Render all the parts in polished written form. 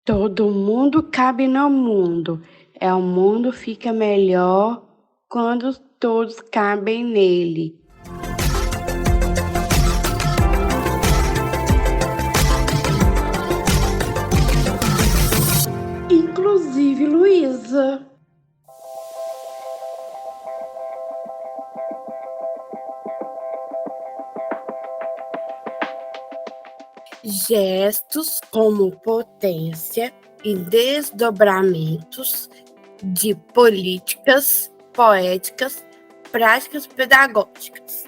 Todo mundo cabe no mundo. O mundo fica melhor quando todos cabem nele. Inclusive Luísa. Gestos como potência e desdobramentos de políticas poéticas, práticas pedagógicas.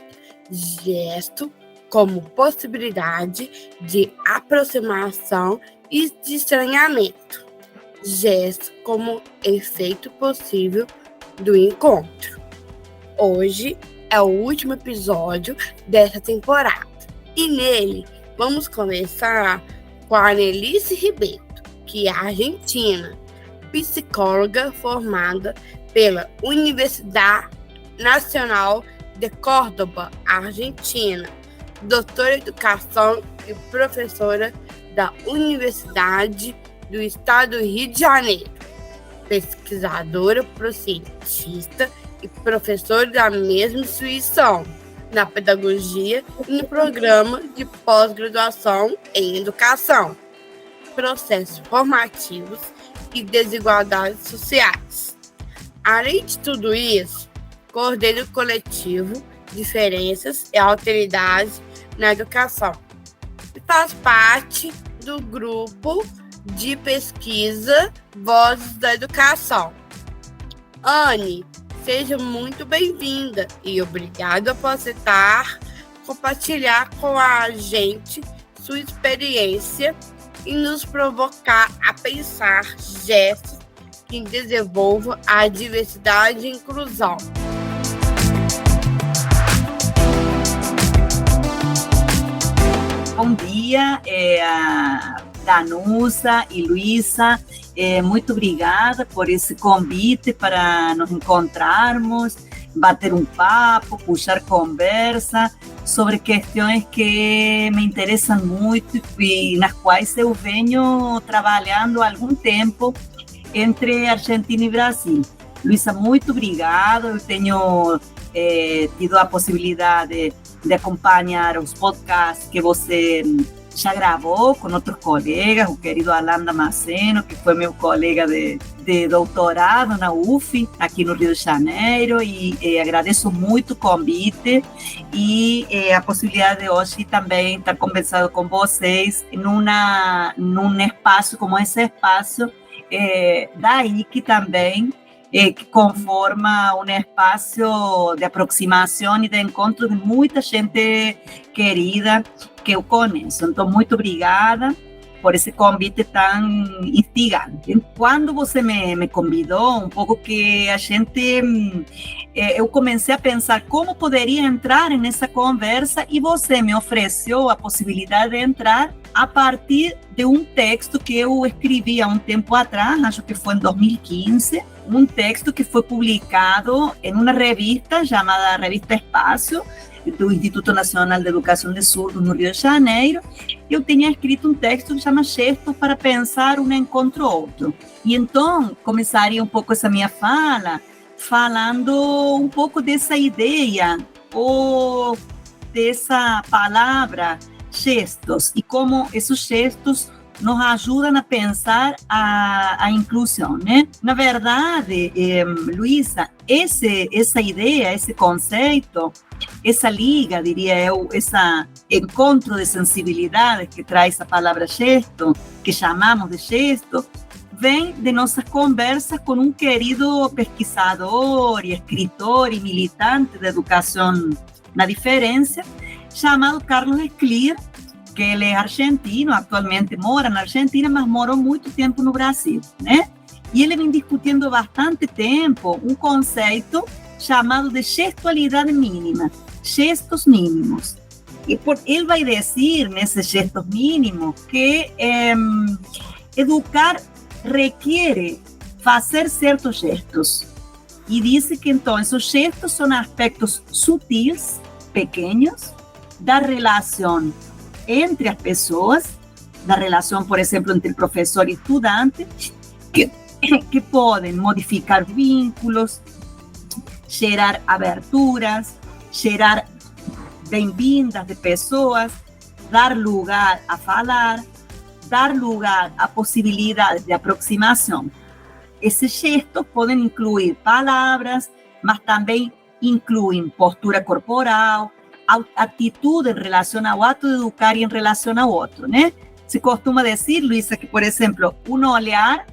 Gesto como possibilidade de aproximação e de estranhamento. Gesto como efeito possível do encontro. Hoje é o último episódio dessa temporada e nele vamos começar com a Anelice Ribeiro, que é argentina, psicóloga formada pela Universidade Nacional de Córdoba, Argentina, doutora em educação e professora da Universidade do Estado do Rio de Janeiro, pesquisadora, cientista e professora da mesma instituição, na pedagogia e no programa de pós-graduação em educação, processos formativos e desigualdades sociais. Além de tudo isso, coordena o coletivo Diferenças e Alteridades na Educação e faz parte do grupo de pesquisa Vozes da Educação. Anne, seja muito bem-vinda e obrigada por aceitar compartilhar com a gente sua experiência e nos provocar a pensar gestos que desenvolvam a diversidade e inclusão. Bom dia, Danusa e Luísa. Muito obrigada por esse convite para nos encontrarmos, bater um papo, puxar conversa sobre questões que me interessam muito e nas quais eu venho trabalhando há algum tempo entre Argentina e Brasil. Luísa, muito obrigada. Eu tenho tido a possibilidade de acompanhar os podcasts que você já gravou com outros colegas, o querido Alan Damasceno, que foi meu colega de doutorado na UF, aqui no Rio de Janeiro, e agradeço muito o convite e a possibilidade de hoje também estar conversando com vocês num espaço como esse espaço da IC também, que conforma um espaço de aproximação e de encontro de muita gente querida que eu conheço. Então, muito obrigada por esse convite tão instigante. Quando você me convidou, um pouco que eu comecei a pensar como poderia entrar nessa conversa e você me ofereceu a possibilidade de entrar a partir de um texto que eu escrevi há um tempo atrás, acho que foi em 2015, um texto que foi publicado em uma revista chamada Revista Espaço, do Instituto Nacional de Educação de Surdos no Rio de Janeiro. Eu tinha escrito um texto que chama Gestos para Pensar um Encontro Outro. E então, começaria um pouco essa minha fala, falando um pouco dessa ideia, ou dessa palavra, gestos, e como esses gestos nos ajudam a pensar a inclusão, né? Na verdade, Luísa, essa ideia, esse conceito, essa liga, diria eu, esse encontro de sensibilidade que traz a palavra gesto, que chamamos de gesto, vem de nossas conversas com um querido pesquisador e escritor e militante de educação na diferença, chamado Carlos Esclir, que ele é argentino, atualmente mora na Argentina, mas morou muito tempo no Brasil, né? E ele vem discutindo bastante tempo um conceito chamado de gestualidade mínima, gestos mínimos. E ele vai dizer, nesses gestos mínimos, que educar requer fazer certos gestos. E diz que, então, esses gestos são aspectos sutis, pequenos, da relação entre as pessoas da relação, por exemplo, entre professor e estudante, que podem modificar vínculos, gerar aberturas, gerar bem-vindas de pessoas, dar lugar a falar, dar lugar a possibilidades de aproximação. Esses gestos podem incluir palavras, mas também incluem postura corporal, atitude em relação ao ato de educar e em relação ao outro, né? Se costuma dizer, Luísa, que, por exemplo, um olhar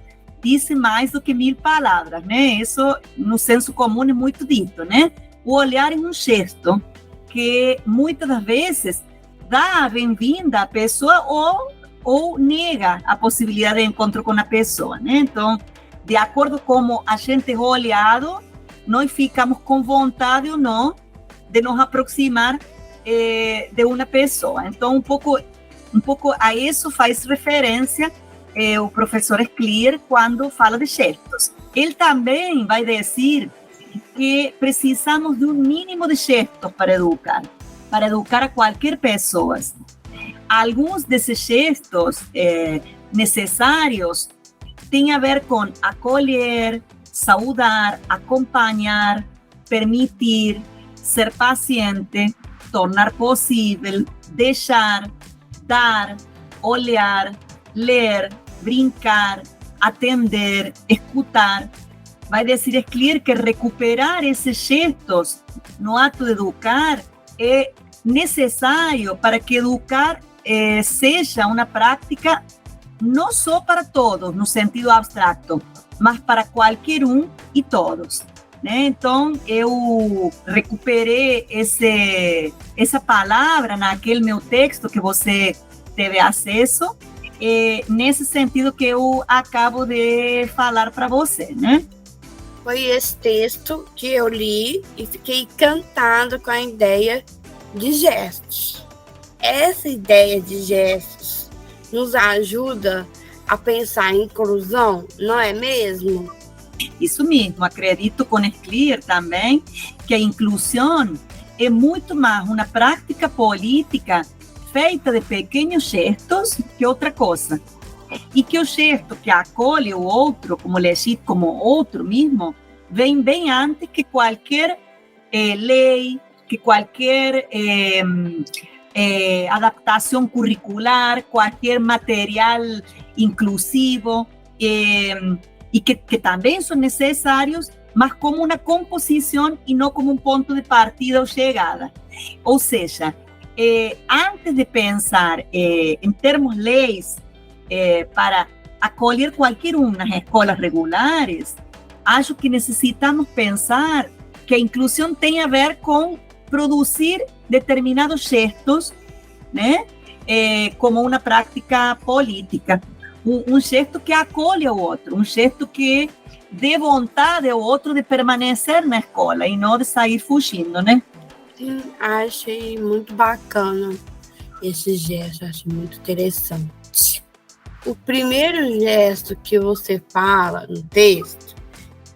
diz mais do que 1000 palavras, né? Isso, no senso comum, é muito dito, né? O olhar é um gesto que, muitas das vezes, dá a bem-vinda à pessoa ou nega a possibilidade de encontro com a pessoa, né? Então, de acordo com como a gente é olhado, nós ficamos com vontade ou não de nos aproximar de uma pessoa. Então, um pouco a isso faz referência o professor Sclier quando fala de gestos. Ele também vai dizer que precisamos de um mínimo de gestos para educar a qualquer pessoa. Alguns desses gestos necessários têm a ver com acolher, saudar, acompanhar, permitir, ser paciente, tornar possível, deixar, dar, olhar, ler, brincar, atender, escutar. Vai dizer Sclier que recuperar esses gestos no ato de educar é necessário para que educar seja uma prática não só para todos, no sentido abstrato, mas para qualquer um e todos, né? Então, eu recuperei essa palavra naquele meu texto que você teve acesso, nesse sentido que eu acabo de falar para você, né? Foi esse texto que eu li e fiquei encantado com a ideia de gestos. Essa ideia de gestos nos ajuda a pensar em inclusão, não é mesmo? Isso mesmo, acredito com Sclier também que a inclusão é muito mais uma prática política feita de pequenos gestos que outra coisa. E que o gesto que acolhe o outro, como legítimo, como outro mesmo, vem bem antes que qualquer lei, que qualquer adaptação curricular, qualquer material inclusivo, e que também são necessários, mas como uma composição e não como um ponto de partida ou chegada. Ou seja, antes de pensar em termos leis para acolher qualquer um nas escolas regulares, acho que necessitamos pensar que a inclusão tem a ver com produzir determinados gestos, né? Como uma prática política. Um gesto que acolhe o outro, um gesto que dê vontade ao outro de permanecer na escola e não de sair fugindo, né? Sim, achei muito bacana esse gesto, achei muito interessante. O primeiro gesto que você fala no texto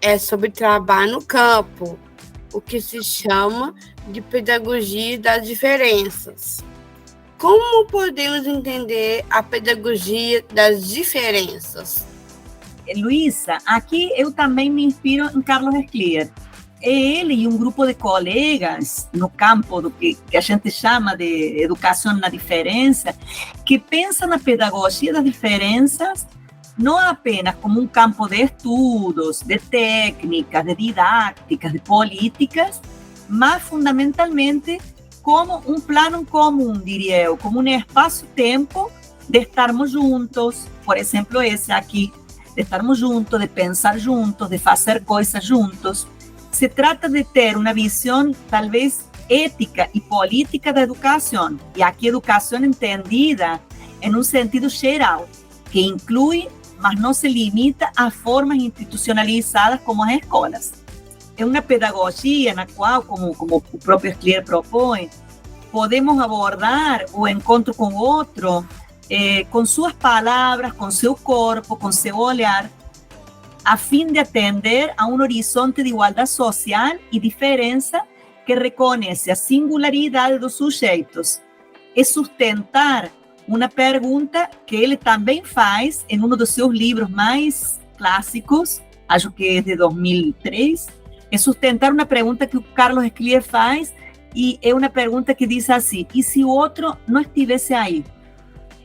é sobre trabalho no campo, o que se chama de pedagogia das diferenças. Como podemos entender a pedagogia das diferenças? Luísa, aqui eu também me inspiro em Carlos Sclier. Ele e um grupo de colegas no campo do que a gente chama de educação na diferença, que pensam na pedagogia das diferenças não apenas como um campo de estudos, de técnicas, de didáticas, de políticas, mas fundamentalmente como um plano comum, diria eu, como um espaço-tempo de estarmos juntos, por exemplo, esse aqui, de estarmos juntos, de pensar juntos, de fazer coisas juntos. Se trata de ter uma visão, talvez, ética e política da educação, e aqui educação entendida em um sentido geral, que inclui, mas não se limita a formas institucionalizadas como as escolas. É uma pedagogia na qual, como o próprio Sclier propõe, podemos abordar o encontro com o outro com suas palavras, com seu corpo, com seu olhar, a fim de atender a um horizonte de igualdade social e diferença que reconhece a singularidade dos sujeitos e sustentar uma pergunta que ele também faz em um dos seus livros mais clássicos, acho que é de 2003, é sustentar uma pergunta que o Carlos Schlieff faz, e é uma pergunta que diz assim: e se o outro não estivesse aí?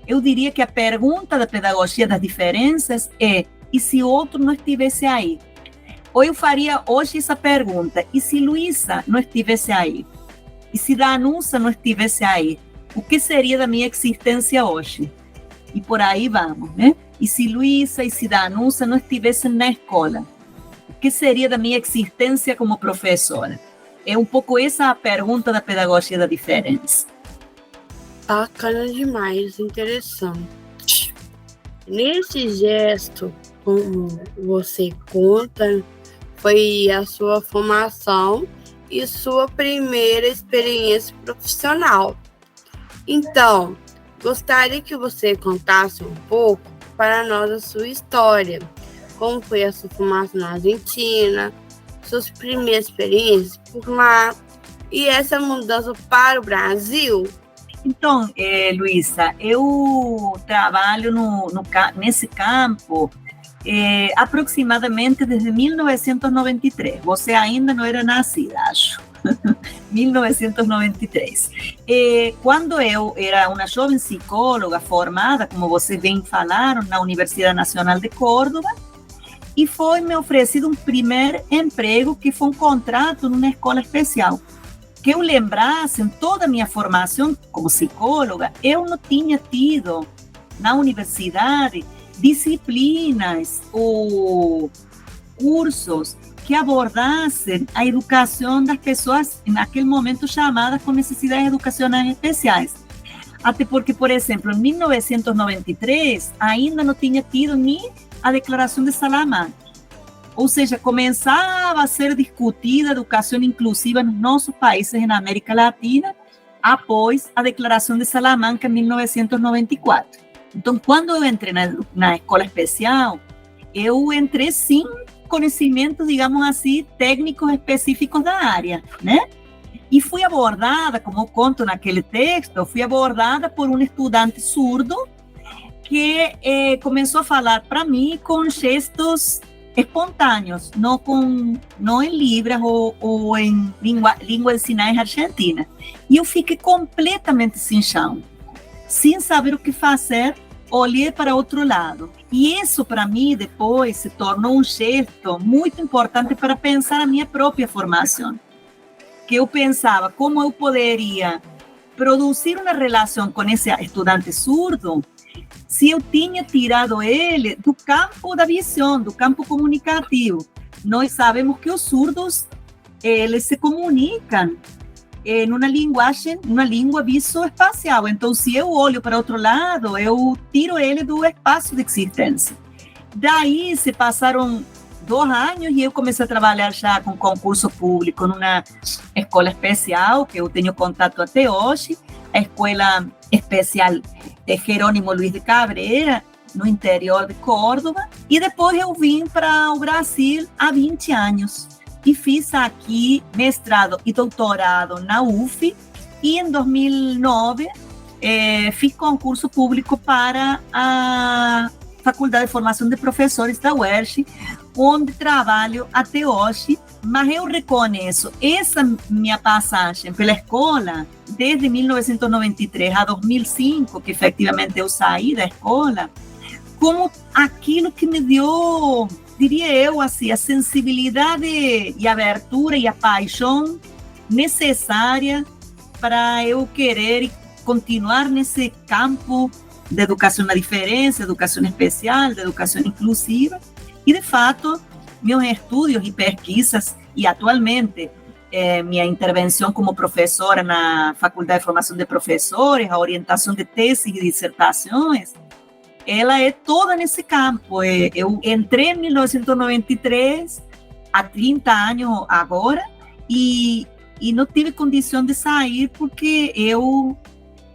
Eu diria que a pergunta da pedagogia das diferenças é: e se o outro não estivesse aí? Ou eu faria hoje essa pergunta: e se Luísa não estivesse aí? E se Danusa não estivesse aí? O que seria da minha existência hoje? E por aí vamos, né? E se Luísa e se Danusa não estivessem na escola? O que seria da minha existência como professora? É um pouco essa a pergunta da pedagogia da diferença. Bacana demais, interessante. Nesse gesto, como você conta, foi a sua formação e sua primeira experiência profissional. Então, gostaria que você contasse um pouco para nós a sua história, como foi a sua formação na Argentina, suas primeiras experiências por lá e essa mudança para o Brasil. Então, Luísa, eu trabalho nesse campo aproximadamente desde 1993. Você ainda não era nascida, acho. 1993. Quando eu era uma jovem psicóloga formada, como vocês bem falaram, na Universidade Nacional de Córdoba, e foi me oferecido um primeiro emprego, que foi um contrato numa escola especial. Que eu lembrasse, em toda a minha formação como psicóloga, eu não tinha tido na universidade disciplinas ou cursos que abordassem a educação das pessoas, naquele momento chamadas com necessidades educacionais especiais. Até porque, por exemplo, em 1993, ainda não tinha tido nem a Declaração de Salamanca. Ou seja, começava a ser discutida a educação inclusiva nos nossos países na América Latina após a Declaração de Salamanca em 1994. Então, quando eu entrei na escola especial, eu entrei sem conhecimentos, digamos assim, técnicos específicos da área, né? E fui abordada, como eu conto naquele texto, fui abordada por um estudante surdo que começou a falar para mim com gestos espontâneos, não em libras ou em língua de sinais argentina. E eu fiquei completamente sem chão, sem saber o que fazer, olhei para outro lado. E isso, para mim, depois se tornou um gesto muito importante para pensar a minha própria formação. Que eu pensava como eu poderia produzir uma relação com esse estudante surdo se eu tinha tirado ele do campo da visão, do campo comunicativo. Nós sabemos que os surdos, eles se comunicam numa língua visoespacial. Então, se eu olho para outro lado, eu tiro ele do espaço de existência. Daí se passaram 2 anos e eu comecei a trabalhar já com concurso público numa escola especial, que eu tenho contato até hoje, a Escola Especial de Jerônimo Luiz de Cabrera, no interior de Córdoba. E depois eu vim para o Brasil há 20 anos. E fiz aqui mestrado e doutorado na UF, e em 2009 fiz concurso público para a Faculdade de Formação de Professores da UERJ, onde trabalho até hoje. Mas eu reconheço essa minha passagem pela escola, desde 1993 a 2005, que efetivamente eu saí da escola, como aquilo que me deu, diria eu, assim, a sensibilidade e a abertura e a paixão necessária para eu querer continuar nesse campo de educação na diferença, educação especial, de educação inclusiva. E, de fato, meus estudos e pesquisas, e atualmente minha intervenção como professora na Faculdade de Formação de Professores, a orientação de teses e dissertações, ela é toda nesse campo. Eu entrei em 1993, há 30 anos agora, e não tive condição de sair porque eu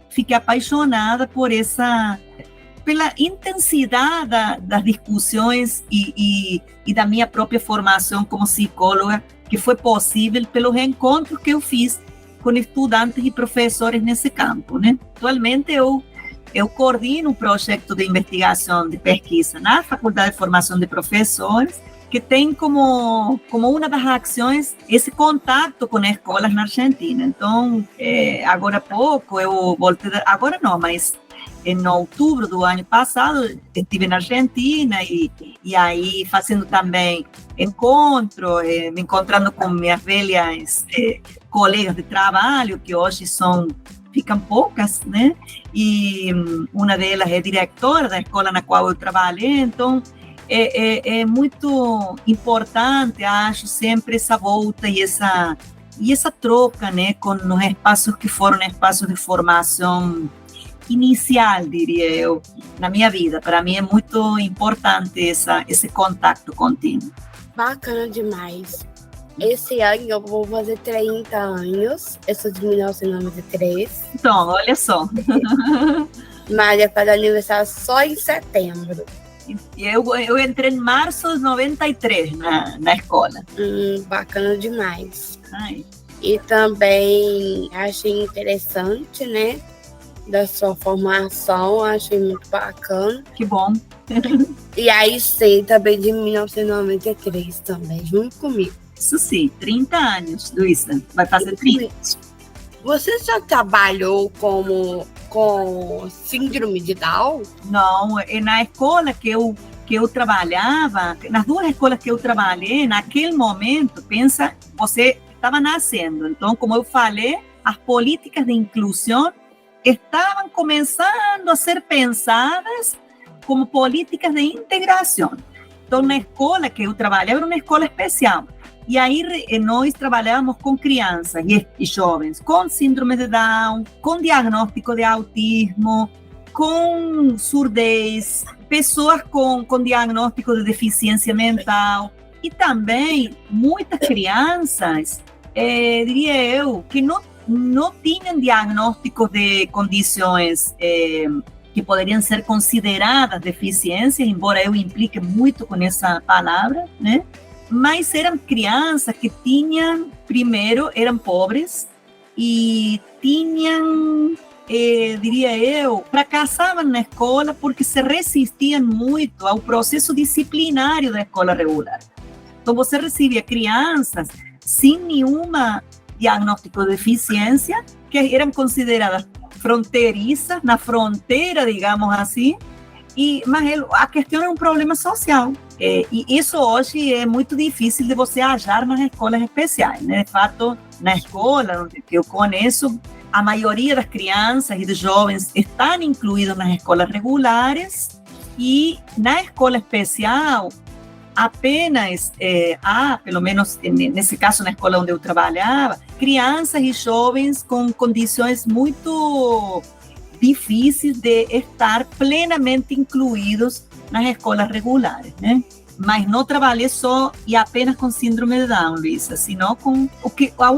fiquei apaixonada pela intensidade das discussões e da minha própria formação como psicóloga, que foi possível pelos reencontros que eu fiz com estudantes e professores nesse campo, né? Atualmente eu eu coordino um projeto de investigação, de pesquisa na Faculdade de Formação de Professores, que tem como uma das ações esse contato com escolas na Argentina. Então, agora há pouco, eu voltei, agora não, mas em outubro do ano passado, estive na Argentina e aí fazendo também encontro, me encontrando com minhas velhas colegas de trabalho, que hoje ficam poucas, né? E uma delas é diretora da escola na qual eu trabalhei, então é muito importante, acho, sempre essa volta e essa troca, né, com os espaços que foram espaços de formação inicial, diria eu, na minha vida. Para mim é muito importante esse contato contínuo. Bacana demais. Esse ano eu vou fazer 30 anos, eu sou de 1993. Então, olha só. Maria faz aniversário só em setembro. Eu entrei em março de 93 na escola. Bacana demais. Ai. E também achei interessante, né, da sua formação, achei muito bacana. Que bom. E aí sei também de 1993 também, junto comigo. Isso sim, 30 anos, Luísa. Vai fazer 30. Você já trabalhou com síndrome de Down? Não, na escola que eu trabalhava, nas duas escolas que eu trabalhei, naquele momento, pensa, você estava nascendo. Então, como eu falei, as políticas de inclusão estavam começando a ser pensadas como políticas de integração. Então, na escola que eu trabalhava, era uma escola especial. E aí nós trabalhávamos com crianças e jovens com síndrome de Down, com diagnóstico de autismo, com surdez, pessoas com diagnóstico de deficiência mental e também muitas crianças, diria eu, que não tinham diagnóstico de condições que poderiam ser consideradas deficiências, embora eu implique muito com essa palavra, né? Mas eram crianças que tinham, primeiro, eram pobres e tinham, diria eu, fracassavam na escola porque se resistiam muito ao processo disciplinário da escola regular. Então, você recebia crianças sem nenhuma diagnóstico de deficiência, que eram consideradas fronteiriças, na fronteira, digamos assim, mas a questão é um problema social. E isso hoje é muito difícil de você achar nas escolas especiais, né? De fato, na escola onde eu conheço, a maioria das crianças e dos jovens estão incluídos nas escolas regulares e na escola especial apenas há, pelo menos nesse caso na escola onde eu trabalhava, crianças e jovens com condições muito difíceis de estar plenamente incluídos nas escolas regulares, né? Mas não trabalhei só e apenas com síndrome de Down, Luísa, senão com a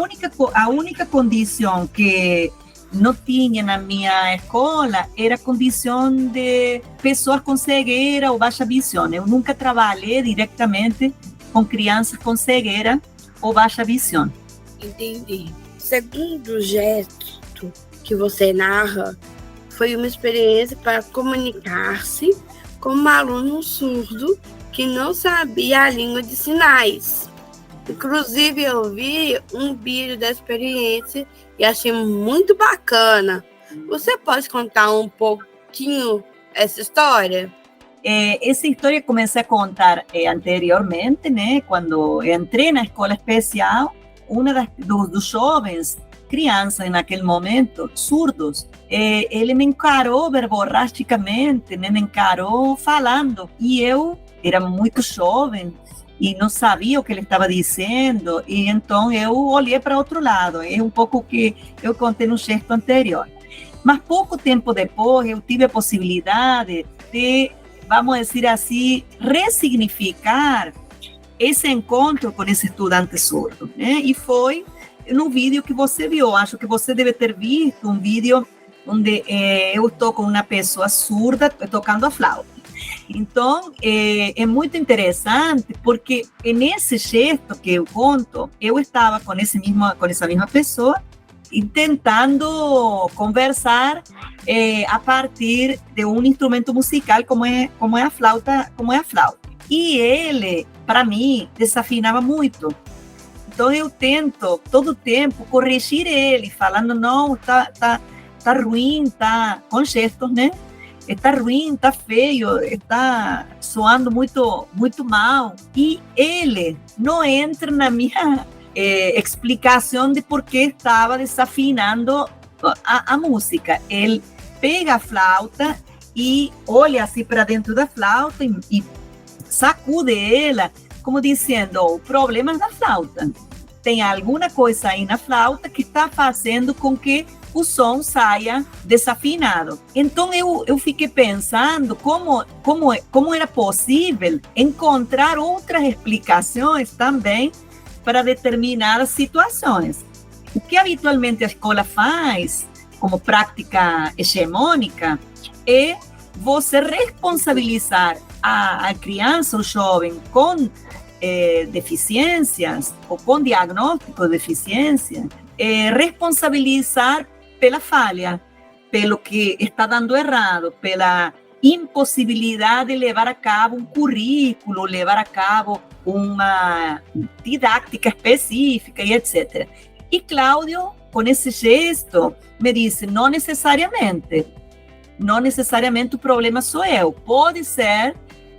única condição que não tinha na minha escola era a condição de pessoas com cegueira ou baixa visão. Eu nunca trabalhei diretamente com crianças com cegueira ou baixa visão. Entendi. Segundo o gesto que você narra, foi uma experiência para comunicar-se com um aluno surdo que não sabia a língua de sinais. Inclusive, eu vi um vídeo da experiência e achei muito bacana. Você pode contar um pouquinho essa história? Essa história comecei a contar anteriormente, né? Quando entrei na escola especial, dos jovens, crianças naquele momento, surdos, ele me encarou verborrasticamente, né? Me encarou falando. E eu era muito jovem e não sabia o que ele estava dizendo, e então eu olhei para outro lado. É um pouco o que eu contei no gesto anterior. Mas pouco tempo depois, eu tive a possibilidade de, vamos dizer assim, ressignificar esse encontro com esse estudante surdo, né? E foi no vídeo que você viu. Acho que você deve ter visto um vídeo onde eu estou com uma pessoa surda tocando a flauta. Então, é muito interessante porque nesse gesto que eu conto, eu estava com essa mesma pessoa tentando conversar a partir de um instrumento musical como é a flauta. E ele, para mim, desafinava muito. Então eu tento todo o tempo corrigir ele, falando não, tá ruim, tá com gestos, né? Está ruim, está feio, está soando muito mal. E ele não entra na minha explicação de por que estava desafinando a música. Ele pega a flauta e olha assim para dentro da flauta e sacude ela, como dizendo, o problema é da flauta. Tem alguma coisa aí na flauta que está fazendo com que o som saia desafinado. Então eu fiquei pensando como era possível encontrar outras explicações também para determinadas situações. O que habitualmente a escola faz, como prática hegemônica, é você responsabilizar a criança ou jovem com deficiências ou com diagnóstico de deficiência, responsabilizar pela falha, pelo que está dando errado, pela impossibilidade de levar a cabo um currículo, levar a cabo uma didática específica e etc. E Cláudio, com esse gesto, me disse, não necessariamente o problema sou eu. Pode ser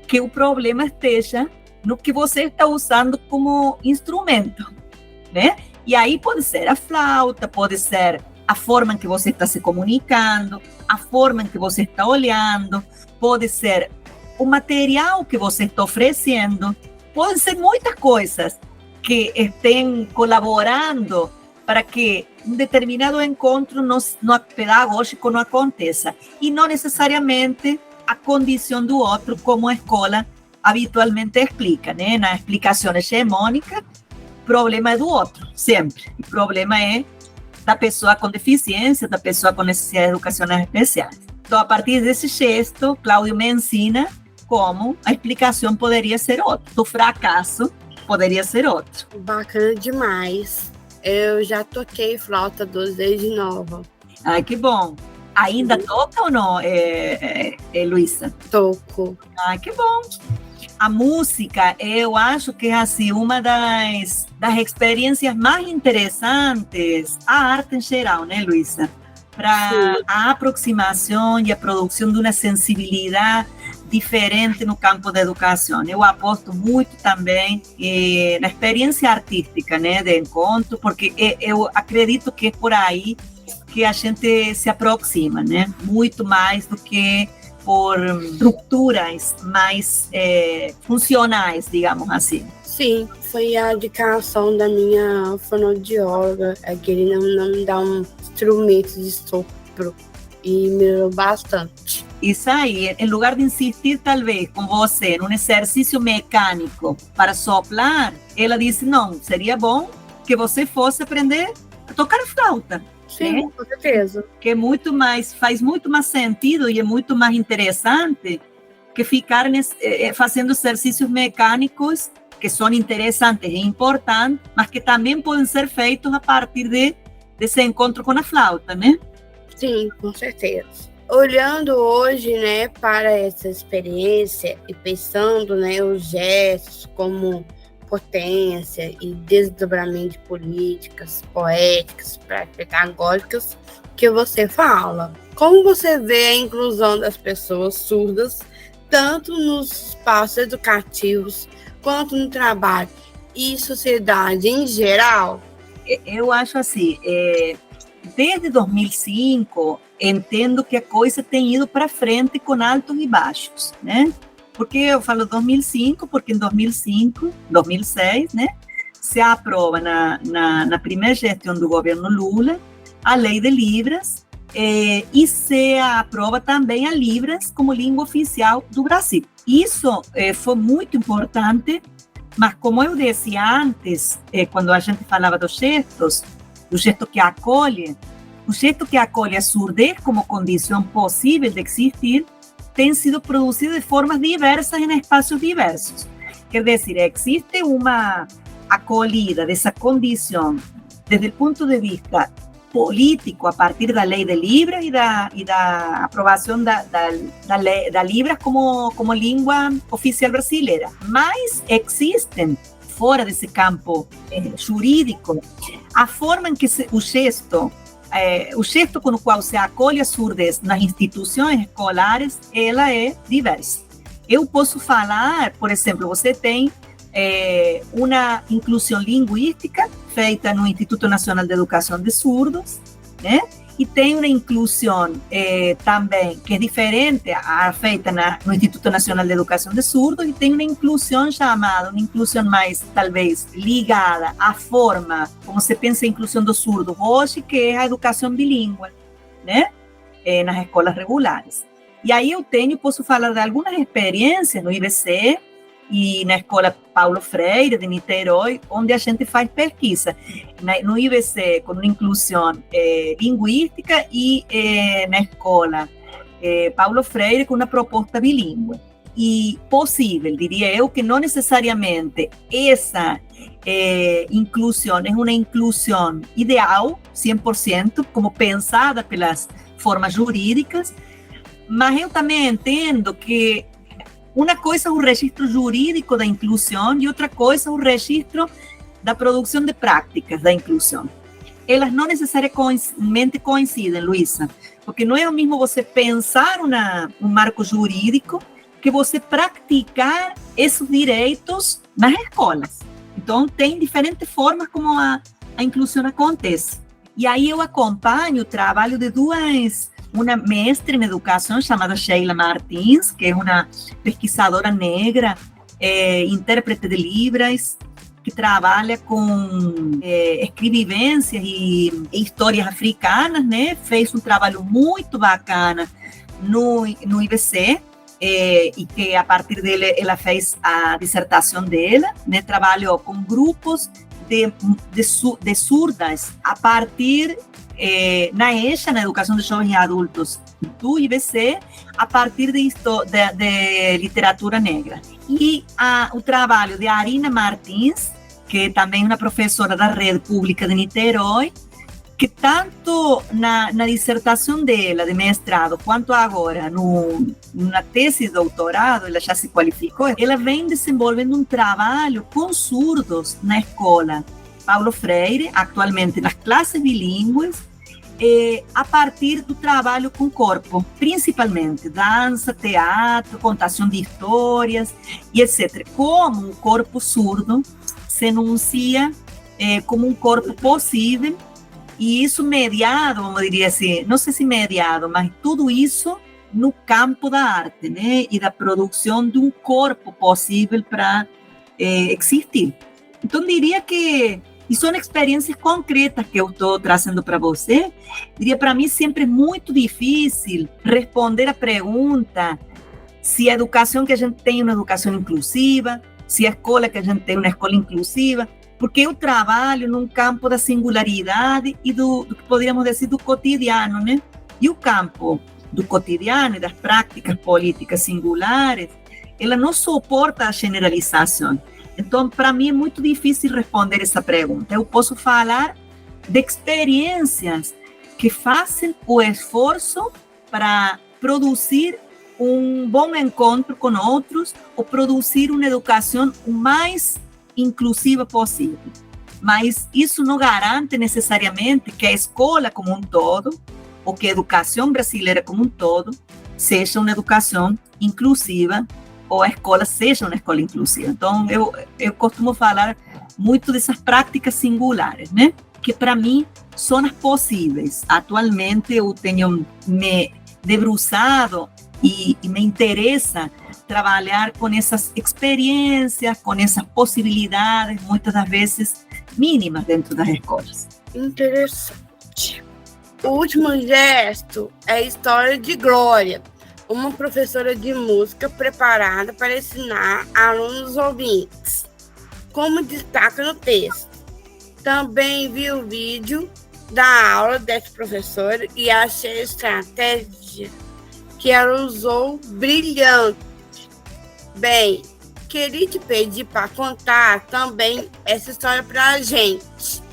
que o problema esteja no que você está usando como instrumento, né? E aí pode ser a flauta, pode ser a forma em que você está se comunicando, a forma em que você está olhando, pode ser o material que você está oferecendo, pode ser muitas coisas que estén colaborando para que um determinado encontro pedagógico não aconteça. E não necessariamente a condição do outro, como a escola habitualmente explica, né? Na explicação hegemônica, o problema é do outro, sempre. O problema é da pessoa com deficiência, da pessoa com necessidades educacionais especiais. Então, a partir desse gesto, Cláudio me ensina como a explicação poderia ser outra. Do fracasso, poderia ser outro. Bacana demais. Eu já toquei flauta doce desde nova. Ai, que bom. Ainda toca ou não, Luísa? Toco. Ai, que bom. A música, eu acho que é assim, uma das experiências mais interessantes, a arte em geral, né, Luísa? Para a aproximação e a produção de uma sensibilidade diferente no campo da educação. Eu aposto muito também na experiência artística, né, de encontro, porque eu acredito que é por aí que a gente se aproxima, né, muito mais do que por estruturas mais funcionais, digamos assim. Sim, foi a indicação da minha fonoaudióloga, que ele não me dá um instrumento de sopro e melhorou bastante. Isso aí, em lugar de insistir talvez com você num exercício mecânico para soprar, ela disse, não, seria bom que você fosse aprender a tocar flauta. Sim, com certeza. Que é muito mais, faz muito mais sentido e é muito mais interessante que ficar fazendo exercícios mecânicos que são interessantes e importantes, mas que também podem ser feitos a partir desse encontro com a flauta, né? Sim, com certeza. Olhando hoje, né, para essa experiência e pensando, né, os gestos como potência e desdobramento de políticas, poéticas, pedagógicas que você fala. Como você vê a inclusão das pessoas surdas, tanto nos espaços educativos, quanto no trabalho e sociedade em geral? Eu acho assim, desde 2005, entendo que a coisa tem ido para frente com altos e baixos, né? Porque eu falo 2005, porque em 2006, né, se aprova na primeira gestão do governo Lula a lei de Libras e se aprova também a Libras como língua oficial do Brasil. Isso foi muito importante, mas como eu disse antes, quando a gente falava dos gestos, o gesto que acolhe a surdez como condição possível de existir, tem sido produzido de formas diversas em espaços diversos. Quer dizer, existe uma acolhida dessa condição desde o ponto de vista político a partir da lei de Libras e da aprovação da Libras como língua oficial brasileira. Mas existem, fora desse campo jurídico, a forma em que o gesto com o qual se acolhe a surdez nas instituições escolares, ela é diversa. Eu posso falar, por exemplo, você tem uma inclusão linguística feita no Instituto Nacional de Educação de Surdos, né? E tem uma inclusão também que é diferente feita no Instituto Nacional de Educação de Surdos, e tem uma inclusão mais, talvez, ligada à forma como se pensa a inclusão do surdo hoje, que é a educação bilíngue, né? Nas escolas regulares. E aí posso falar de algumas experiências no IBC e na Escola Paulo Freire, de Niterói, onde a gente faz pesquisa. No IBC, com uma inclusão linguística, e na Escola Paulo Freire, com uma proposta bilíngue. E possível, diria eu, que não necessariamente essa inclusão é uma inclusão ideal, 100%, como pensada pelas formas jurídicas, mas eu também entendo que uma coisa é o registro jurídico da inclusão e outra coisa é o registro da produção de práticas da inclusão. Elas não necessariamente coincidem, Luísa, porque não é o mesmo você pensar um marco jurídico que você praticar esses direitos nas escolas. Então, tem diferentes formas como a inclusão acontece. E aí eu acompanho o trabalho de uma mestre em educação chamada Sheila Martins, que é uma pesquisadora negra, intérprete de Libras, que trabalha com escrevivências e histórias africanas, né? Fez um trabalho muito bacana no IBC, e que a partir dele ela fez a dissertação dela, né? Trabalhou com grupos de surdas a partir na EJA, na Educação de Jovens e Adultos do IBC, a partir de literatura negra. E o trabalho de Arina Martins, que é também uma professora da Rede Pública de Niterói, que tanto na dissertação dela de mestrado, quanto agora na tese de doutorado, ela já se qualificou, ela vem desenvolvendo um trabalho com surdos na escola Paulo Freire, atualmente nas classes bilíngues, a partir do trabalho com o corpo, principalmente dança, teatro, contação de histórias e etc. Como o corpo surdo se enuncia como um corpo possível, e isso mediado, vamos dizer assim, não sei se mediado, mas tudo isso no campo da arte, né? E da produção de um corpo possível para existir. Então, diria que e são experiências concretas que eu estou trazendo para você. Diria, para mim, sempre é muito difícil responder a pergunta se a educação que a gente tem é uma educação inclusiva, se a escola que a gente tem é uma escola inclusiva, porque eu trabalho num campo da singularidade e do que poderíamos dizer do cotidiano, né? E o campo do cotidiano e das práticas políticas singulares, ela não suporta a generalização. Então, para mim, é muito difícil responder essa pergunta. Eu posso falar de experiências que fazem o esforço para produzir um bom encontro com outros ou produzir uma educação o mais inclusiva possível. Mas isso não garante necessariamente que a escola como um todo, ou que a educação brasileira como um todo, seja uma educação inclusiva, ou a escola seja uma escola inclusiva. Então, eu costumo falar muito dessas práticas singulares, né? Que para mim são as possíveis. Atualmente eu tenho me debruçado e me interessa trabalhar com essas experiências, com essas possibilidades, muitas das vezes mínimas dentro das escolas. Interessante. O último gesto é a história de Glória, uma professora de música preparada para ensinar alunos ouvintes, como destaca no texto. Também vi o vídeo da aula desse professor e achei a estratégia que ela usou brilhante. Bem, queria te pedir para contar também essa história para a gente.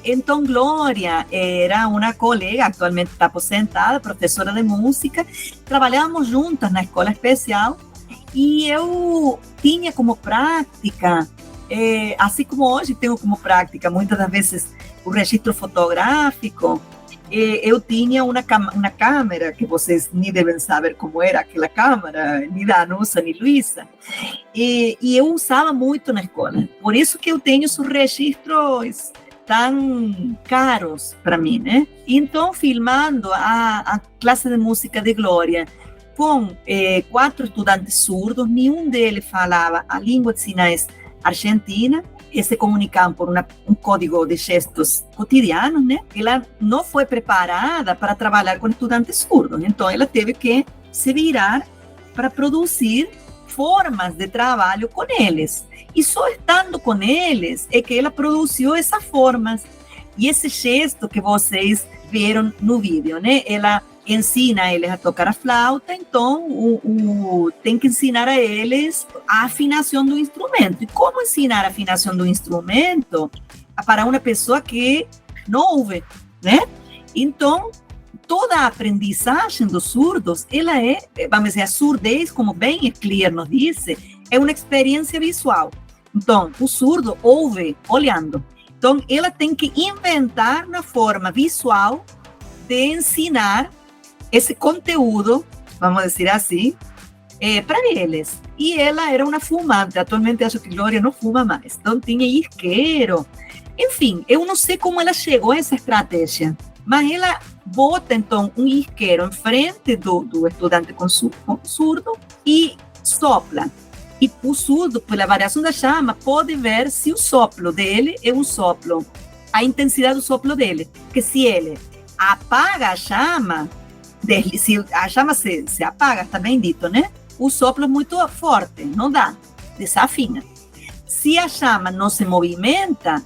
Então, Glória era uma colega, atualmente está aposentada, professora de música. Trabalhávamos juntas na escola especial e eu tinha como prática, assim como hoje tenho como prática, muitas das vezes, o registro fotográfico. Eu tinha uma câmera, que vocês nem devem saber como era aquela câmera, nem Danusa, nem Luísa, e eu usava muito na escola. Por isso que eu tenho esses registros tão caros para mim, né? Então, filmando a classe de música de Glória com 4 estudantes surdos, nenhum deles falava a língua de sinais argentina, e se comunicavam por um código de gestos cotidianos, né? Ela não foi preparada para trabalhar com estudantes surdos, então ela teve que se virar para produzir formas de trabalho com eles. E só estando com eles é que ela produziu essas formas. E esse gesto que vocês viram no vídeo, né? Ela ensina eles a tocar a flauta, então tem que ensinar a eles a afinação do instrumento. E como ensinar a afinação do instrumento para uma pessoa que não ouve, né? Então, toda a aprendizagem dos surdos, ela vamos dizer, a surdez, como bem Clear nos disse, é uma experiência visual. Então, o surdo ouve olhando. Então, ela tem que inventar uma forma visual de ensinar esse conteúdo, vamos dizer assim, para eles. E ela era uma fumante, atualmente acho que Glória não fuma mais, então tinha isqueiro. Enfim, eu não sei como ela chegou a essa estratégia, mas ela bota então um isqueiro em frente do estudante com surdo e sopla. E o surdo, pela variação da chama, pode ver se o soplo dele é um soplo, a intensidade do soplo dele. Porque se ele apaga a chama, se a chama se apaga, está bem dito, né? O soplo é muito forte, não dá, desafina. Se a chama não se movimenta,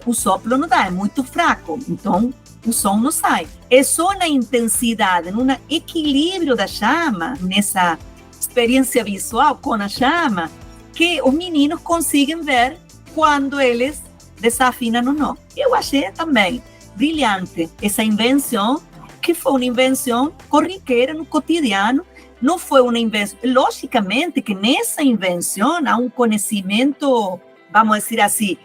o sopro não dá, é muito fraco, então o som não sai. É só na intensidade, no equilíbrio da chama, nessa experiência visual com a chama, que os meninos conseguem ver quando eles desafinam ou não. Eu achei também brilhante essa invenção, que foi uma invenção corriqueira no cotidiano, não foi uma invenção. Logicamente que nessa invenção há um conhecimento, vamos dizer assim,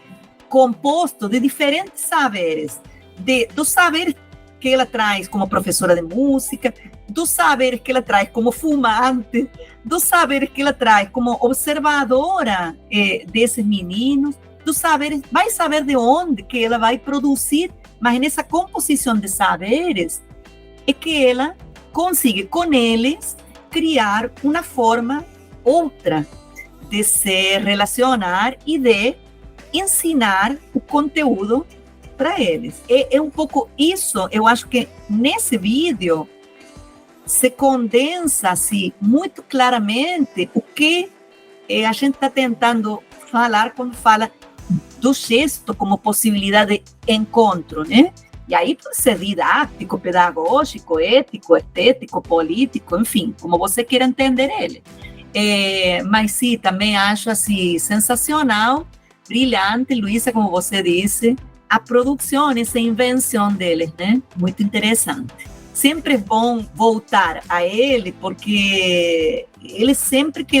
composto de diferentes saberes, dos saberes que ela traz como professora de música, dos saberes que ela traz como fumante, dos saberes que ela traz como observadora desses meninos, dos saberes, vai saber de onde que ela vai produzir, mas nessa composição de saberes é que ela consegue com eles criar uma forma outra de se relacionar e de ensinar o conteúdo para eles. É um pouco isso, eu acho que nesse vídeo se condensa assim, muito claramente o que a gente está tentando falar quando fala do gesto como possibilidade de encontro, né? E aí pode ser didático, pedagógico, ético, estético, político, enfim, como você queira entender ele. Mas sim, também acho assim, sensacional, brilhante, Luísa, como você disse, a produção, essa invenção deles, né? Muito interessante. Sempre é bom voltar a ele, porque ele sempre que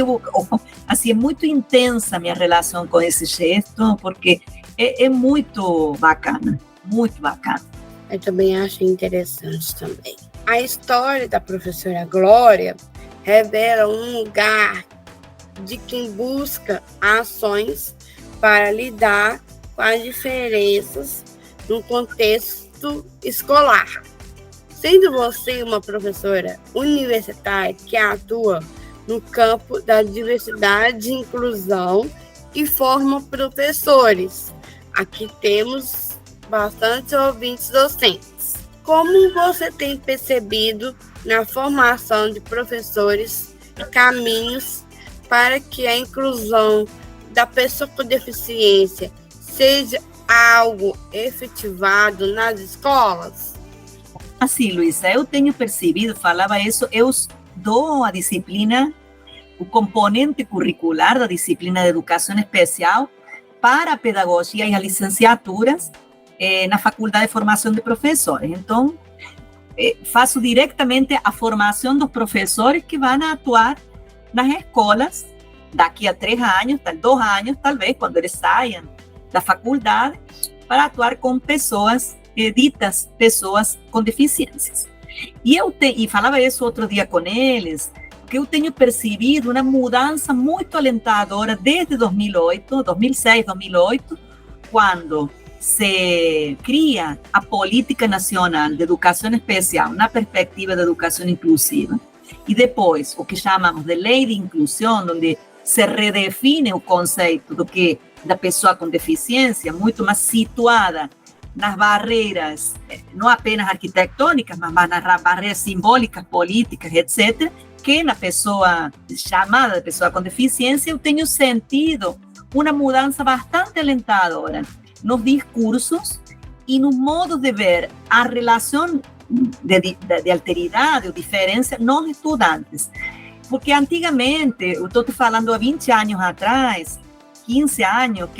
assim, é muito intensa a minha relação com esse gesto, porque é muito bacana, muito bacana. Eu também acho interessante também. A história da professora Glória revela um lugar de quem busca ações para lidar com as diferenças no contexto escolar. Sendo você uma professora universitária que atua no campo da diversidade e inclusão e forma professores. Aqui temos bastante ouvintes docentes. Como você tem percebido na formação de professores caminhos para que a inclusão da pessoa com deficiência seja algo efetivado nas escolas? Assim, Luísa, eu tenho percebido, falava isso, eu dou a disciplina, o componente curricular da disciplina de educação especial para a pedagogia e as licenciaturas na Faculdade de Formação de Professores. Então, faço diretamente a formação dos professores que vão atuar nas escolas daqui a 3 anos, 2 anos, talvez, quando eles saiam da faculdade, para atuar com pessoas, ditas pessoas com deficiências. E falava isso outro dia com eles, que eu tenho percebido uma mudança muito alentadora desde 2006, 2008, quando se cria a Política Nacional de Educação Especial na perspectiva da educação inclusiva, e depois o que chamamos de Lei de Inclusão, onde se redefine o conceito da pessoa com deficiência, muito mais situada nas barreiras, não apenas arquitetônicas, mas nas barreiras simbólicas, políticas, etc., que na pessoa chamada de pessoa com deficiência, eu tenho sentido uma mudança bastante alentadora nos discursos e no modo de ver a relação de alteridade ou diferença nos estudantes. Porque antigamente, eu estou te falando há 20 anos atrás, 15 anos,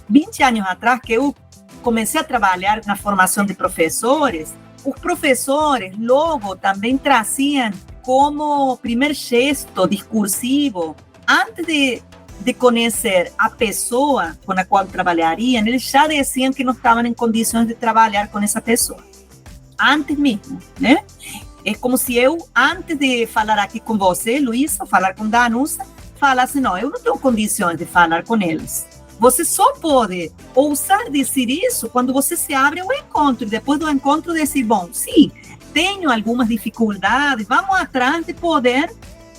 20 anos atrás, que eu comecei a trabalhar na formação de professores, os professores logo também traziam como primeiro gesto discursivo, antes de conhecer a pessoa com a qual trabalhariam, eles já diziam que não estavam em condições de trabalhar com essa pessoa. Antes mesmo, né? É como se eu, antes de falar aqui com você, Luísa, falar com Danusa, falasse, não, eu não tenho condições de falar com eles. Você só pode ousar dizer isso quando você se abre ao encontro, e depois do encontro dizer, bom, sim, tenho algumas dificuldades, vamos atrás de poder.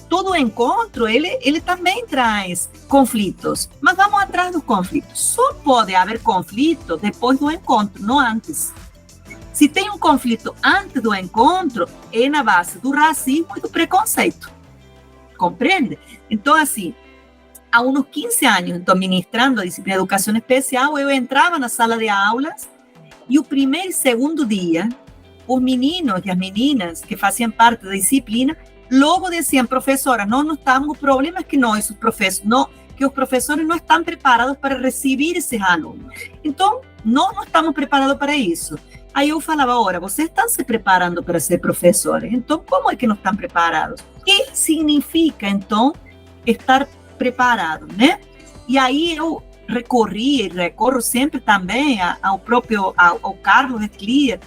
Todo encontro, ele também traz conflitos, mas vamos atrás dos conflitos. Só pode haver conflito depois do encontro, não antes. Se tem um conflito antes do encontro, é na base do racismo e do preconceito. Compreende? Então, assim, há uns 15 anos, então, ministrando a disciplina de educação especial, eu entrava na sala de aulas e o primeiro e segundo dia, os meninos e as meninas que faziam parte da disciplina logo diziam, professora, não estamos, o problema é que nós, os professores não estão preparados para receber esses alunos. Então, nós não estamos preparados para isso. Aí eu falava, ora, vocês estão se preparando para ser professores, então como é que não estão preparados? O que significa, então, estar preparado, né? E aí eu recorro sempre também ao Carlos Esclier,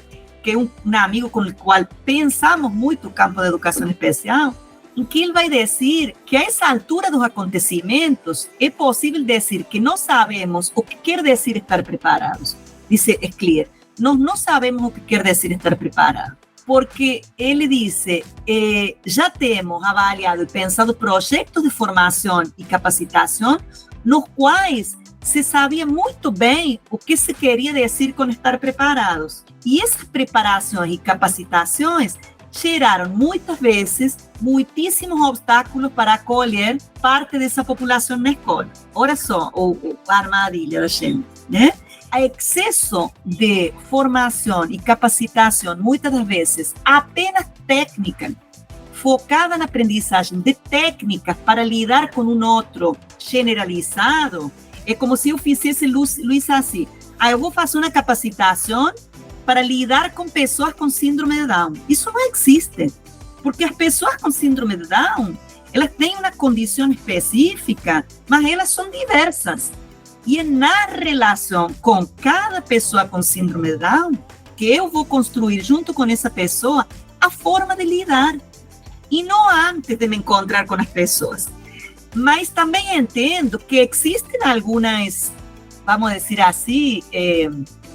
que é um amigo com o qual pensamos muito o campo da educação especial, em que ele vai dizer que a essa altura dos acontecimentos é possível dizer que não sabemos o que quer dizer estar preparados. Diz Esclier, nós não sabemos o que quer dizer estar preparado, porque ele diz, já temos avaliado e pensado projetos de formação e capacitação nos quais se sabia muito bem o que se queria dizer com estar preparados. E essas preparações e capacitações geraram muitas vezes muitíssimos obstáculos para acolher parte dessa população na escola. Olha só a armadilha da gente, né? O excesso de formação e capacitação, muitas das vezes apenas técnica, focada na aprendizagem de técnicas para lidar com um outro generalizado, é como se eu fizesse, Luísa, assim, eu vou fazer uma capacitação para lidar com pessoas com síndrome de Down. Isso não existe, porque as pessoas com síndrome de Down, elas têm uma condição específica, mas elas são diversas. E é na relação com cada pessoa com síndrome de Down que eu vou construir junto com essa pessoa a forma de lidar. E não antes de me encontrar com as pessoas. Mas também entendo que existem algumas, vamos dizer assim,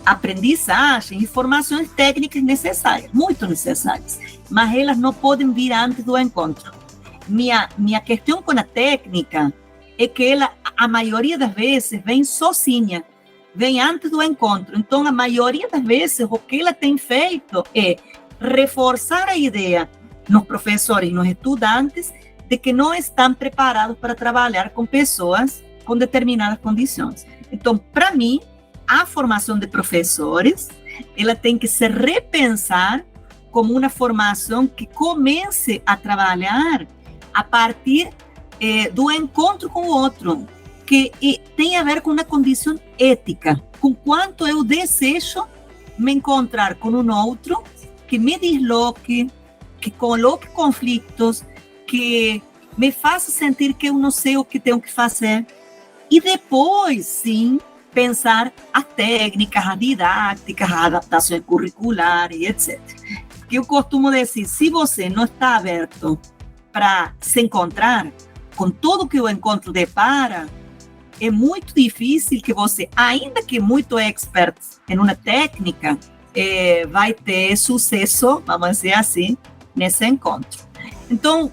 aprendizagens e formações técnicas necessárias, muito necessárias, mas elas não podem vir antes do encontro. Minha questão com a técnica é que ela, a maioria das vezes, vem sozinha, vem antes do encontro. Então, a maioria das vezes, o que ela tem feito é reforçar a ideia nos professores e nos estudantes de que não estão preparados para trabalhar com pessoas com determinadas condições. Então, para mim, a formação de professores, ela tem que se repensar como uma formação que comece a trabalhar a partir do encontro com o outro. que tem a ver com uma condição ética, com quanto eu desejo me encontrar com um outro que me desloque, que coloque conflitos, que me faça sentir que eu não sei o que tenho que fazer. E depois, sim, pensar as técnicas, as didáticas, as adaptações curriculares, etc. Porque eu costumo dizer, se você não está aberto para se encontrar com tudo que o encontro depara, é muito difícil que você, ainda que muito expert em uma técnica, vai ter sucesso, vamos dizer assim, nesse encontro. Então,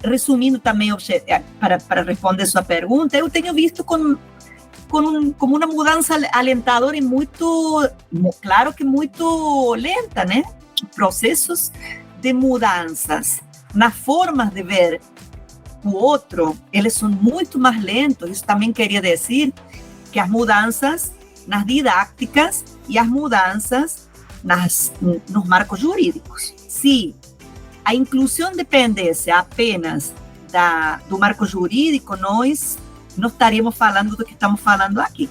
resumindo também, para responder sua pergunta, eu tenho visto como uma mudança alentadora e muito, claro que muito lenta, né? Processos de mudanças nas formas de ver o outro, eles são muito mais lentos. Isso também queria dizer que as mudanças nas didáticas e as mudanças nos marcos jurídicos. Se a inclusão dependesse apenas do marco jurídico, nós não estaríamos falando do que estamos falando aqui.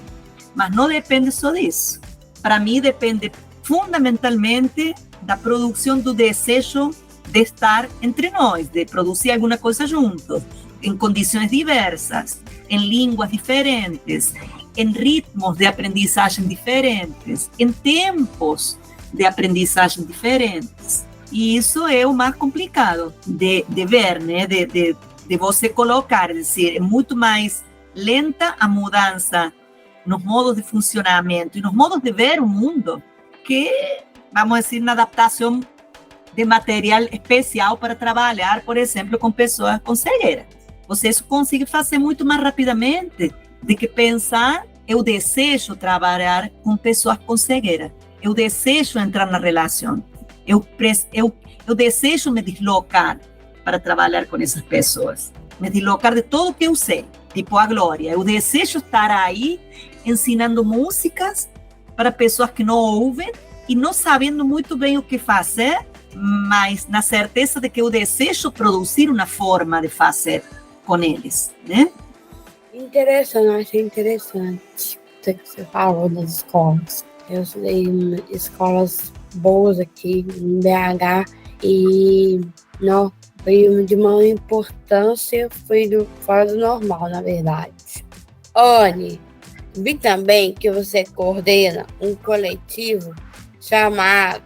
Mas não depende só disso. Para mim, depende fundamentalmente da produção do desejo de estar entre nós, de produzir alguma coisa juntos, em condições diversas, em línguas diferentes, em ritmos de aprendizagem diferentes, em tempos de aprendizagem diferentes. E isso é o mais complicado de ver, né? De você colocar, é dizer, é muito mais lenta a mudança nos modos de funcionamento e nos modos de ver o mundo que, vamos dizer, na adaptação de material especial para trabalhar, por exemplo, com pessoas com cegueira. Você isso consegue fazer muito mais rapidamente do que pensar, eu desejo trabalhar com pessoas com cegueira, eu desejo entrar na relação, eu desejo me deslocar para trabalhar com essas pessoas, me deslocar de tudo que eu sei, tipo a Glória. Eu desejo estar aí ensinando músicas para pessoas que não ouvem e não sabendo muito bem o que fazer, mas na certeza de que eu desejo produzir uma forma de fazer com eles, né? Interessante, achei interessante o que você falou das escolas. Eu estudei em escolas boas aqui em BH e não, foi de uma importância, foi fora do normal, na verdade. Anne, vi também que você coordena um coletivo chamado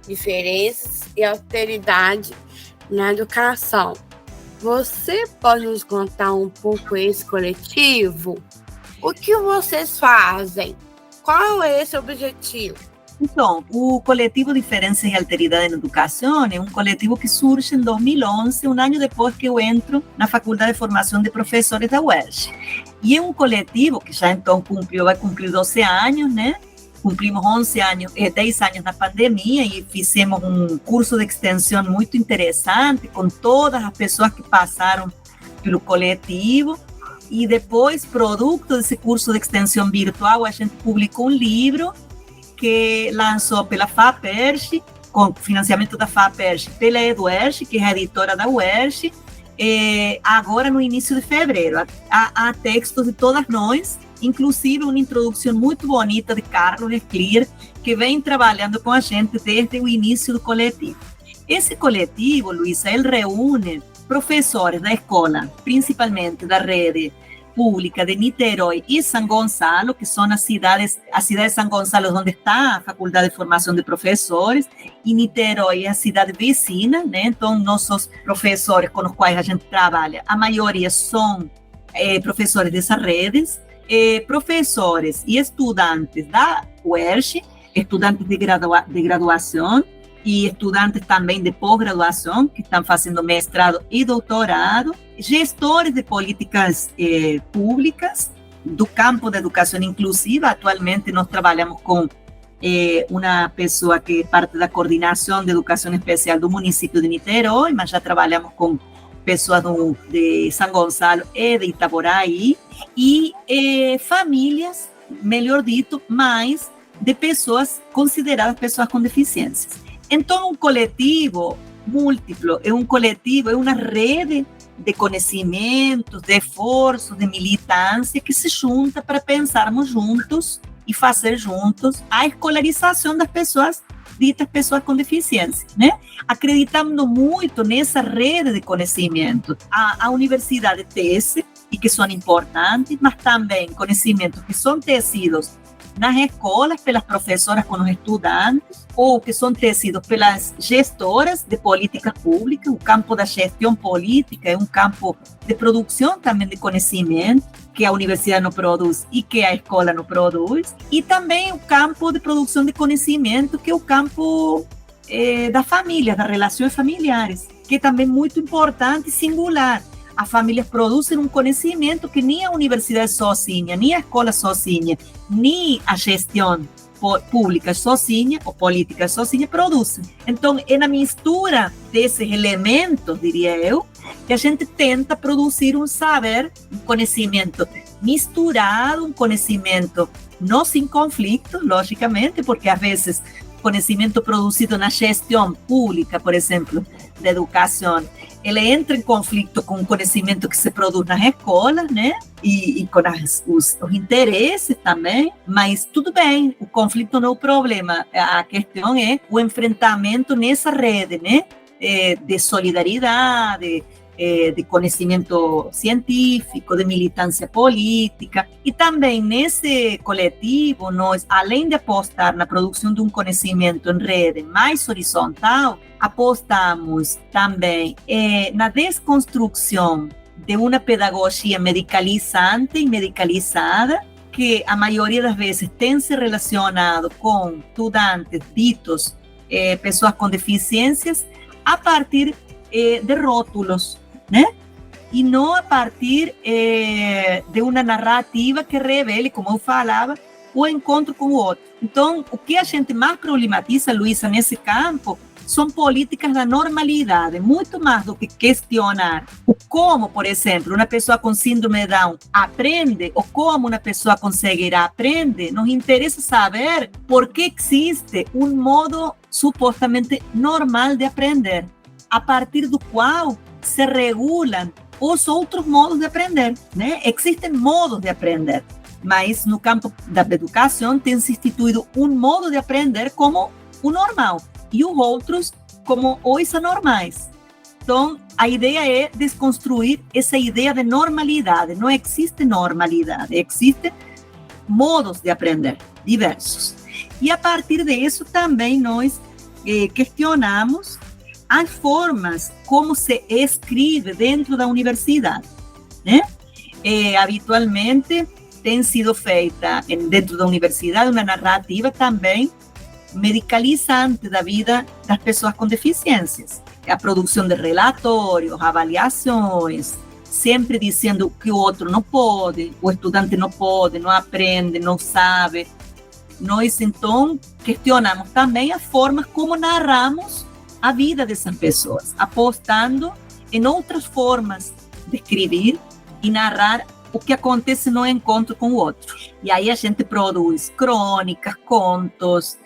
Diferenças e Alteridade na Educação. Você pode nos contar um pouco esse coletivo? O que vocês fazem? Qual é esse objetivo? Então, o coletivo Diferenças e Alteridade na Educação é um coletivo que surge em 2011, um ano depois que eu entro na Faculdade de Formação de Professores da UERJ. E é um coletivo que já então vai cumprir 12 anos, né? Cumprimos 11 anos, 10 anos na pandemia e fizemos um curso de extensão muito interessante com todas as pessoas que passaram pelo coletivo. E depois, produto desse curso de extensão virtual, a gente publicou um livro que lançou pela FAPERJ, com financiamento da FAPERJ, pela EduERJ, que é a editora da UERJ, agora no início de fevereiro. Há textos de todas nós, inclusive uma introdução muito bonita de Carlos Leclerc, que vem trabalhando com a gente desde o início do coletivo. Esse coletivo, Luísa, ele reúne professores da escola, principalmente da rede pública de Niterói e São Gonçalo, que são as cidades de São Gonçalo onde está a Faculdade de Formação de Professores, e Niterói é a cidade vizinha, né? Então, nossos professores com os quais a gente trabalha, a maioria são professores dessas redes, professores e estudantes da UERJ, estudantes de graduação e estudantes também de pós-graduação, que estão fazendo mestrado e doutorado, gestores de políticas públicas do campo da educação inclusiva. Atualmente nós trabalhamos com uma pessoa que é parte da coordenação de educação especial do município de Niterói, mas já trabalhamos com pessoas de São Gonçalo e de Itaboraí, e famílias, melhor dito, mais de pessoas consideradas pessoas com deficiências. Então, um coletivo múltiplo, é uma rede de conhecimentos, de esforço, de militância que se junta para pensarmos juntos e fazer juntos a escolarização das pessoas, ditas pessoas com deficiência, né? Acreditando muito nessa rede de conhecimento. A universidade tece, e que são importantes, mas também conhecimentos que são tecidos nas escolas pelas professoras com os estudantes, ou que são tecidos pelas gestoras de políticas públicas. O campo da gestão política é um campo de produção também de conhecimento, que a universidade não produz e que a escola não produz, e também o campo de produção de conhecimento, que é o campo da família, das relações familiares, que é também muito importante e singular. As famílias produzem um conhecimento que nem a universidade sozinha, nem a escola sozinha, nem a gestão pública sozinha ou política sozinha produzem. Então, é na mistura desses elementos, diria eu, que a gente tenta produzir um saber, um conhecimento misturado, um conhecimento não sem conflito, logicamente, porque às vezes conhecimento produzido na gestão pública, por exemplo, da educação, ele entra em conflito com o conhecimento que se produz nas escolas, né? E com os interesses também, mas tudo bem, o conflito não é o problema, a questão é o enfrentamento nessa rede, né? De solidariedade, de conhecimento científico, de militância política. E também nesse coletivo, nós, além de apostar na produção de um conhecimento em rede mais horizontal, apostamos também na desconstrução de uma pedagogia medicalizante e medicalizada, que a maioria das vezes tem se relacionado com estudantes ditos pessoas com deficiências a partir de rótulos, né? E não a partir de uma narrativa que revele, como eu falava, o encontro com o outro. Então, o que a gente mais problematiza, Luísa, nesse campo, são políticas da normalidade, muito mais do que questionar o como, por exemplo, uma pessoa com síndrome de Down aprende ou como uma pessoa com cegueira aprende. Nos interessa saber por que existe um modo supostamente normal de aprender, a partir do qual se regulam os outros modos de aprender, né? Existem modos de aprender, mas no campo da educação tem se instituído um modo de aprender como o normal e os outros como os anormais. Então, a ideia é desconstruir essa ideia de normalidade. Não existe normalidade, existem modos de aprender diversos. E a partir disso também nós questionamos as formas como se escreve dentro da universidade, né? Habitualmente tem sido feita dentro da universidade uma narrativa também medicalizante da vida das pessoas com deficiências. A produção de relatórios, avaliações, sempre dizendo que o outro não pode, o estudante não pode, não aprende, não sabe. Nós, então, questionamos também as formas como narramos a vida dessas pessoas, apostando em outras formas de escrever e narrar o que acontece no encontro com o outro. E aí a gente produz crônicas, contos,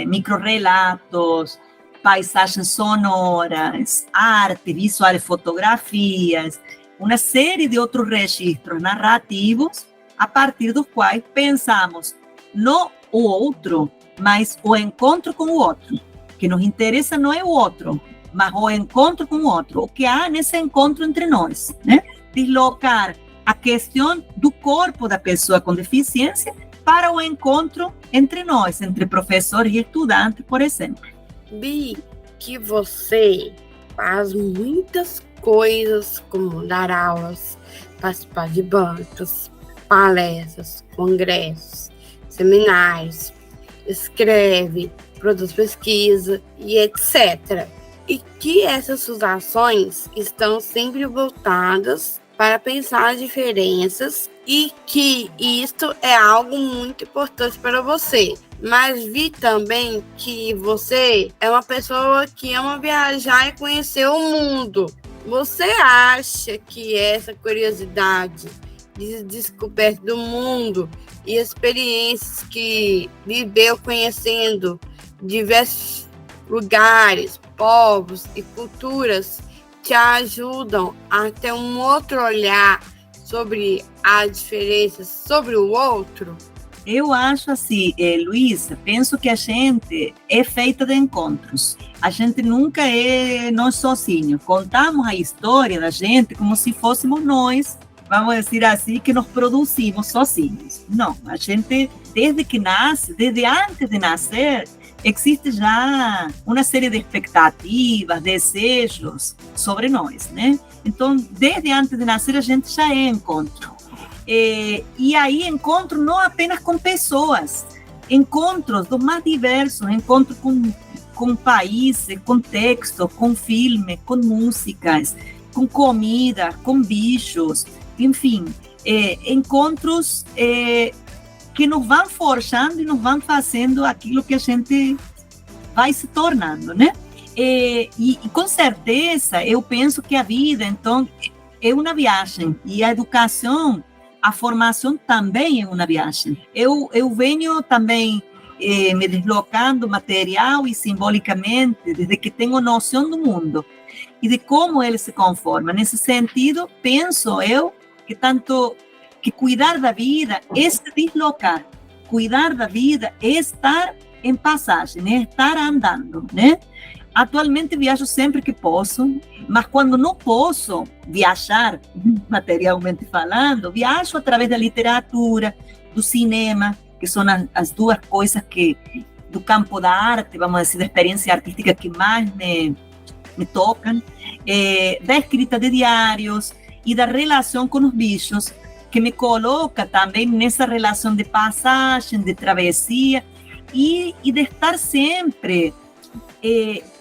microrelatos, paisagens sonoras, arte, visuais, fotografias, uma série de outros registros narrativos a partir dos quais pensamos não o outro, mas o encontro com o outro. O que nos interessa não é o outro, mas o encontro com o outro, o que há nesse encontro entre nós, né? Deslocar a questão do corpo da pessoa com deficiência para o encontro entre nós, entre professor e estudante, por exemplo. Bi, que você faz muitas coisas, como dar aulas, participar de bancas, palestras, congressos, seminários, escreve, produz pesquisa e etc. E que essas suas ações estão sempre voltadas para pensar as diferenças e que isto é algo muito importante para você. Mas vi também que você é uma pessoa que ama viajar e conhecer o mundo. Você acha que essa curiosidade de descoberta do mundo e experiências que viveu conhecendo diversos lugares, povos e culturas te ajudam a ter um outro olhar sobre as diferenças sobre o outro? Eu acho assim, Luísa, penso que a gente é feita de encontros. A gente nunca é nós sozinhos. Contamos a história da gente como se fôssemos nós, vamos dizer assim, que nos produzimos sozinhos. Não, a gente, desde que nasce, desde antes de nascer, existe já uma série de expectativas, desejos sobre nós, né? Então, desde antes de nascer, a gente já é encontro. E aí encontro não apenas com pessoas, encontros dos mais diversos, encontros com países, com textos, com filmes, com músicas, com comida, com bichos, enfim, encontros que nos vão forjando e nos vão fazendo aquilo que a gente vai se tornando, né? E com certeza eu penso que a vida, então, é uma viagem, e a educação, a formação também é uma viagem. Eu venho também me deslocando material e simbolicamente desde que tenho noção do mundo e de como ele se conforma. Nesse sentido, penso eu que tanto que cuidar da vida é se deslocar, cuidar da vida é estar em passagem, é estar andando, né? Atualmente viajo sempre que posso, mas quando não posso viajar, materialmente falando, viajo através da literatura, do cinema, que são as duas coisas que, do campo da arte, vamos dizer, da experiência artística que mais me tocam, da escrita de diários e da relação com os bichos, que me coloca também nessa relação de passagem, de travessia, e de estar sempre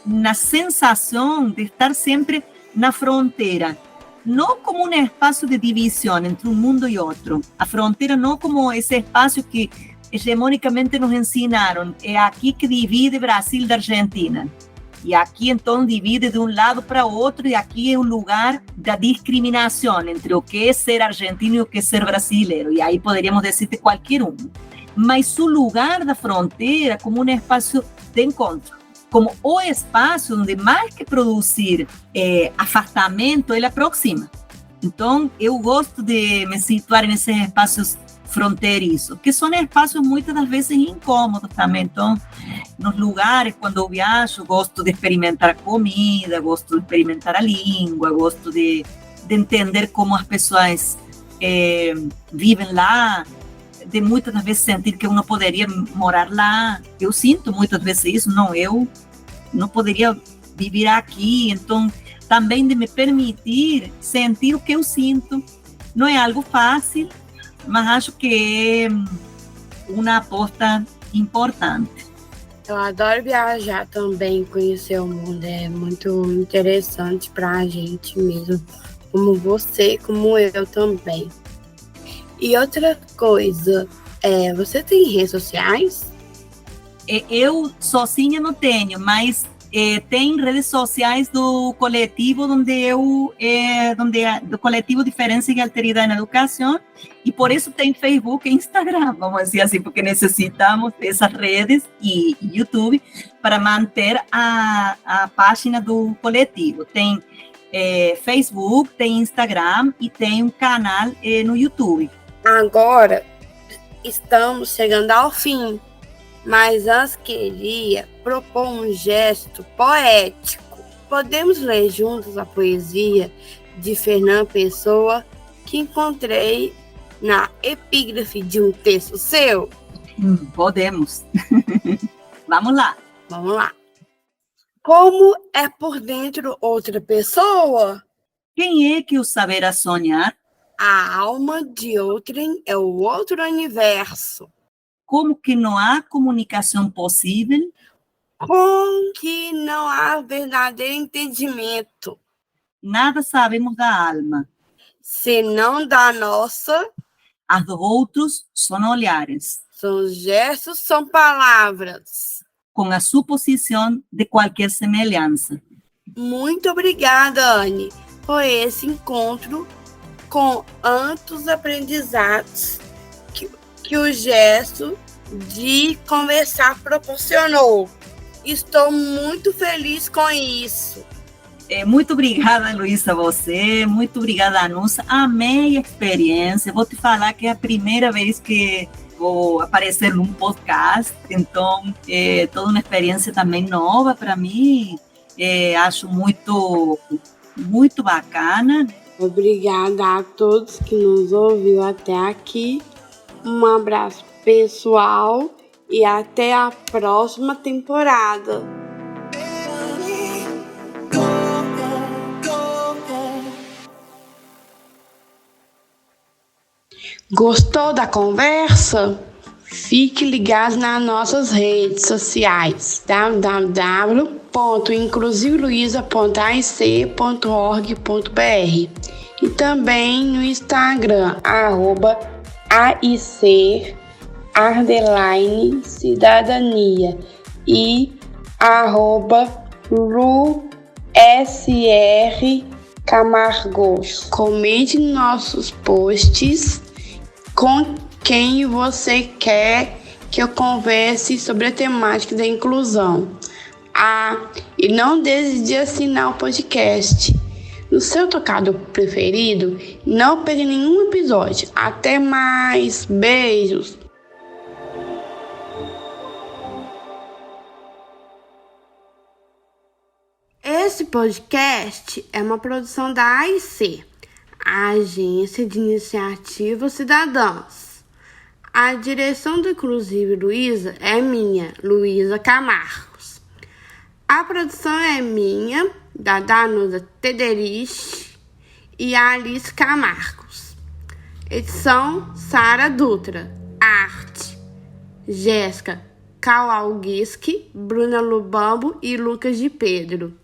na sensação de estar sempre na fronteira, não como um espaço de divisão entre um mundo e outro. A fronteira não como esse espaço que hegemonicamente nos ensinaram, é aqui que divide Brasil da Argentina. E aqui, então, divide de um lado para outro, e aqui é o lugar da discriminação entre o que é ser argentino e o que é ser brasileiro. E aí poderíamos dizer de qualquer um. Mas o lugar da fronteira como um espaço de encontro, como o espaço onde mais que produzir afastamento, ele aproxima. Então, eu gosto de me situar nesses espaços fronteiriços, que são espaços muitas das vezes incômodos também. Então, nos lugares, quando eu viajo, gosto de experimentar a comida, gosto de experimentar a língua, gosto de entender como as pessoas vivem lá, de muitas das vezes sentir que eu não poderia morar lá. Eu sinto muitas vezes isso, eu não poderia viver aqui. Então, também de me permitir sentir o que eu sinto. Não é algo fácil, mas acho que é uma aposta importante. Eu adoro viajar também, conhecer o mundo, é muito interessante para a gente mesmo, como você, como eu também. E outra coisa, você tem redes sociais? Eu sozinha não tenho, mas tem redes sociais do coletivo do coletivo Diferença e Alteridade na Educação, e por isso tem Facebook e Instagram, vamos dizer assim, porque necessitamos essas redes e YouTube para manter a página do coletivo. Tem Facebook, tem Instagram e tem um canal no YouTube. Agora estamos chegando ao fim, mas antes queria propor um gesto poético. Podemos ler juntos a poesia de Fernando Pessoa, que encontrei na epígrafe de um texto seu? Podemos. Vamos lá. Vamos lá. Como é por dentro outra pessoa? Quem é que o saberá sonhar? A alma de outrem é o outro universo. Como que não há comunicação possível? Com que não há verdadeiro entendimento. Nada sabemos da alma. Senão da nossa. As dos outros são olhares. São gestos, são palavras. Com a suposição de qualquer semelhança. Muito obrigada, Anne, por esse encontro com tantos aprendizados que o gesto de conversar proporcionou. Estou muito feliz com isso. Muito obrigada, Luísa, a você. Muito obrigada, Anusa. Amei a experiência. Vou te falar que é a primeira vez que vou aparecer num podcast. Então, toda uma experiência também nova para mim. Acho muito, muito bacana. Obrigada a todos que nos ouviram até aqui. Um abraço pessoal e até a próxima temporada. Gostou da conversa? Fique ligado nas nossas redes sociais www.inclusiveluiza.aic.org.br e também no Instagram @aic_cidadania e @LuSR Comente nossos posts com quem você quer que eu converse sobre a temática da inclusão. E não deixe de assinar o podcast no seu tocador preferido e não perca nenhum episódio. Até mais, beijos! Esse podcast é uma produção da AIC, a Agência de Iniciativas Cidadãs. A direção do Inclusive Luiza é minha, Luísa Camargos. A produção é minha, da Danusa Tederich e a Alice Camargos. Edição, Sara Dutra. Arte, Jéssica Kowalski, Bruna Lubambo e Lucas de Pedro.